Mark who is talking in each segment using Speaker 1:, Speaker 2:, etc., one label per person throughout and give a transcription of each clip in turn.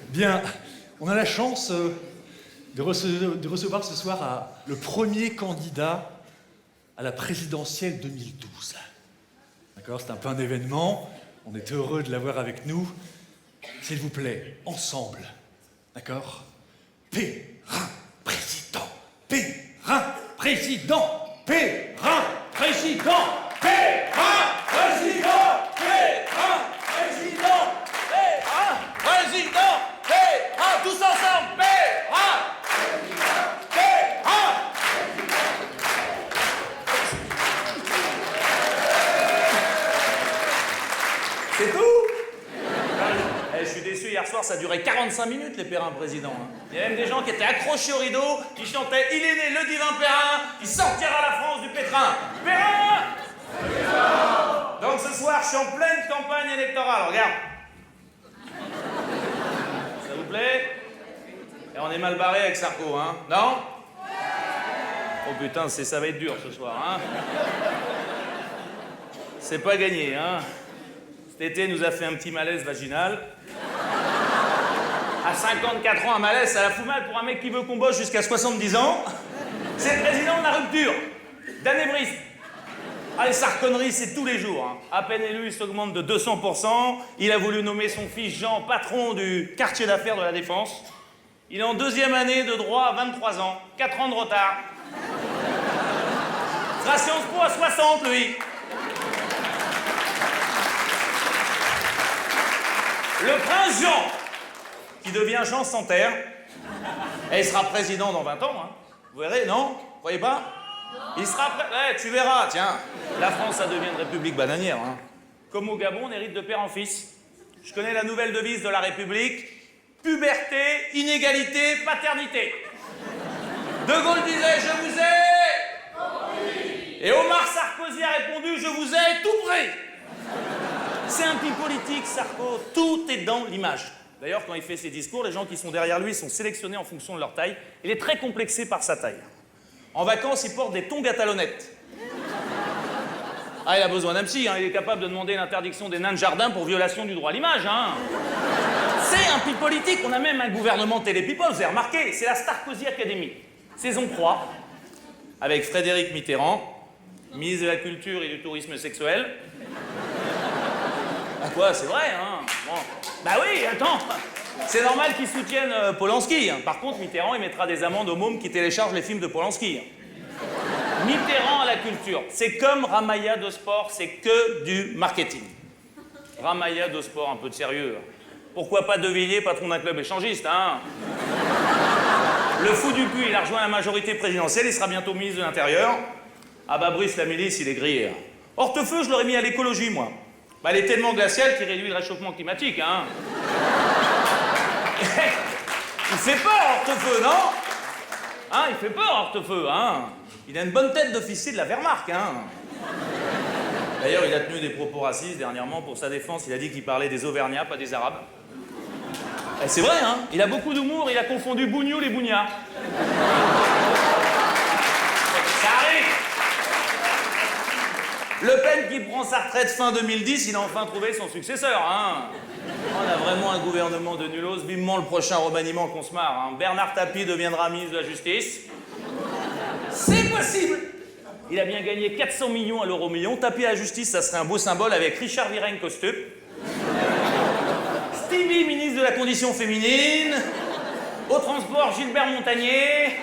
Speaker 1: Bien, on a la chance de recevoir ce soir le premier candidat à la présidentielle 2012. D'accord, c'est un peu un événement, on est heureux de l'avoir avec nous. S'il vous plaît, ensemble, d'accord? Perrin président, Perrin président, Perrin président, Perrin président, Perrin président,
Speaker 2: Perrin président, Perrin, tous ensemble, Perrin, Perrin. C'est tout? Je suis déçu, hier soir, ça durait 45 minutes, les Perrins présidents. Il y a même des gens qui étaient accrochés au rideau, qui chantaient « Il est né le divin Perrin, qui sortira la France du pétrin ». Perrin! Donc ce soir, je suis en pleine campagne électorale, regarde. Ça vous plaît? Et on est mal barré avec Sarko, hein? Non? Oh putain, ça va être dur ce soir, hein? C'est pas gagné, hein? Cet été nous a fait un petit malaise vaginal. À 54 ans, un malaise, ça la fout mal pour un mec qui veut qu'on bosse jusqu'à 70 ans. C'est le président de la rupture, d'Anébris. Ah, les sarconneries, c'est tous les jours. Hein. À peine élu, il s'augmente de 200%. Il a voulu nommer son fils Jean patron du quartier d'affaires de la Défense. Il est en 2e année de droit à 23 ans. 4 ans de retard. Sera Sciences Po à 60, lui. Le prince Jean, qui devient Jean sans terre, et il sera président dans 20 ans, hein. Vous verrez, non? Vous voyez pas? Il sera tu verras, tiens. La France, ça devient une république bananière, hein. Comme au Gabon, on hérite de père en fils. Je connais la nouvelle devise de la République. Puberté, inégalité, paternité. De Gaulle disait « Je vous ai ». Et Omar Sarkozy a répondu « Je vous ai tout près ». C'est un petit politique, Sarko. Tout est dans l'image. D'ailleurs, quand il fait ses discours, les gens qui sont derrière lui sont sélectionnés en fonction de leur taille. Il est très complexé par sa taille. En vacances, il porte des tongs à talonnettes. Ah, il a besoin d'un psy, hein. Il est capable de demander l'interdiction des nains de jardin pour violation du droit à l'image, hein. C'est un petit politique. On a même un gouvernement télé-people, vous avez remarqué. C'est la Sarkozy Academy. Saison 3, avec Frédéric Mitterrand, ministre de la Culture et du Tourisme sexuel. Ah quoi, c'est vrai, hein? Bon. Bah oui, attends. C'est normal qu'ils soutiennent Polanski. Hein. Par contre, Mitterrand, il mettra des amendes aux mômes qui téléchargent les films de Polanski. Hein. Mitterrand à la culture. C'est comme Ramaya de sport, c'est que du marketing. Ramaya de sport, un peu de sérieux. Pourquoi pas De Villiers, patron d'un club échangiste, hein? Le fou du cul, il a rejoint la majorité présidentielle, il sera bientôt ministre de l'Intérieur. Ah bah Brice, la milice, il est grillé. Hortefeux, je l'aurais mis à l'écologie, moi. Bah, elle est tellement glaciale qu'il réduit le réchauffement climatique, hein. Il fait peur, Hortefeux, non? Hein, il fait peur, Hortefeux, hein. Il a une bonne tête d'officier de la Wehrmacht, hein. D'ailleurs, il a tenu des propos racistes dernièrement pour sa défense. Il a dit qu'il parlait des Auvergnats, pas des Arabes. Et c'est vrai, hein. Il a beaucoup d'humour, il a confondu bougnoul et bougnat. Ça arrive. Le Pen qui prend sa retraite fin 2010, il a enfin trouvé son successeur, hein. On a vraiment un gouvernement de nulos. Vivement le prochain remaniement qu'on se marre, hein. Bernard Tapie deviendra ministre de la Justice. C'est possible. Il a bien gagné 400 millions à l'euro-million. Tapie à la justice, ça serait un beau symbole avec Richard Virenque costume. Stevie, ministre de la Condition féminine. Au transport, Gilbert Montagnier.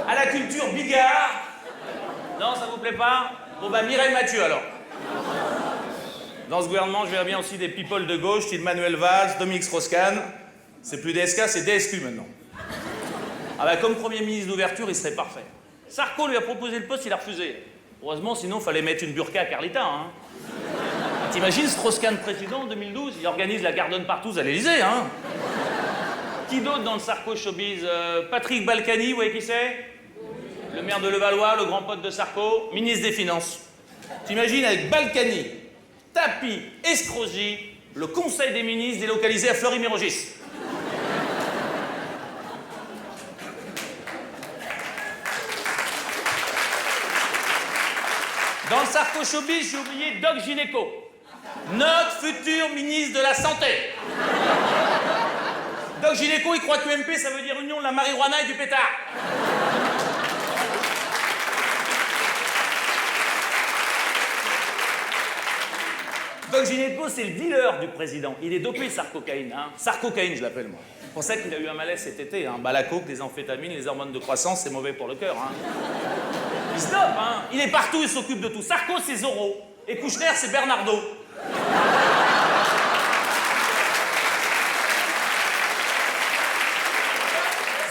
Speaker 2: À la culture, Bigard. Non, ça vous plaît pas? Bon bah Mireille Mathieu alors. Dans ce gouvernement, je verrais bien aussi des people de gauche, style Manuel Valls, Dominique Strauss-Kahn. C'est plus DSK, c'est DSQ maintenant. Ah bah comme Premier ministre d'ouverture, il serait parfait. Sarko lui a proposé le poste, il a refusé. Heureusement, sinon, il fallait mettre une burqa à Carlita, hein. T'imagines Strauss-Kahn président en 2012? Il organise la Garden Partouze à l'Élysée, hein. Qui d'autre dans le Sarko showbiz? Patrick Balkany, vous voyez qui c'est? Le maire de Levallois, le grand pote de Sarko, ministre des Finances. T'imagines avec Balkany, Tapie, Estrosi, le conseil des ministres délocalisé à Fleury-Mérogis. Dans le Sarko showbiz, j'ai oublié Doc Gynéco, notre futur ministre de la Santé. Doc Gynéco, il croit que UMP, ça veut dire Union de la marijuana et du pétard. Doc Gynéco, c'est le dealer du président. Il est dopé, sarcocaïne. Hein. Sarcocaïne, je l'appelle, moi. C'est pour ça qu'il a eu un malaise cet été. Hein. Bah, la coke, les amphétamines, les hormones de croissance, c'est mauvais pour le cœur. Hein. Il se dope, hein. Il est partout, il s'occupe de tout. Sarko, c'est Zorro. Et Kouchner, c'est Bernardo.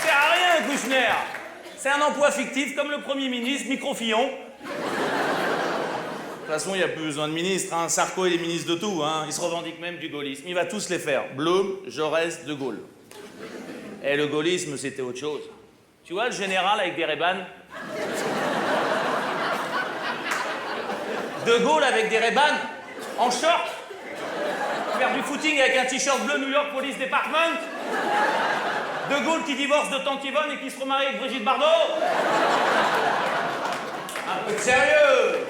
Speaker 2: C'est à rien, Kouchner. C'est un emploi fictif, comme le Premier ministre, Micro-Fillon. De toute façon, il n'y a plus besoin de ministre. Hein. Sarko, il est ministre de tout. Hein. Il se revendique même du gaullisme. Il va tous les faire. Blum, Jaurès, De Gaulle. Et le gaullisme, c'était autre chose. Tu vois, le général avec des Ray-Ban. De Gaulle avec des Ray-Ban, en short. Faire du footing avec un t-shirt bleu New York Police Department. De Gaulle qui divorce de Tante Yvonne et qui se remarie avec Brigitte Bardot. Un peu de sérieux.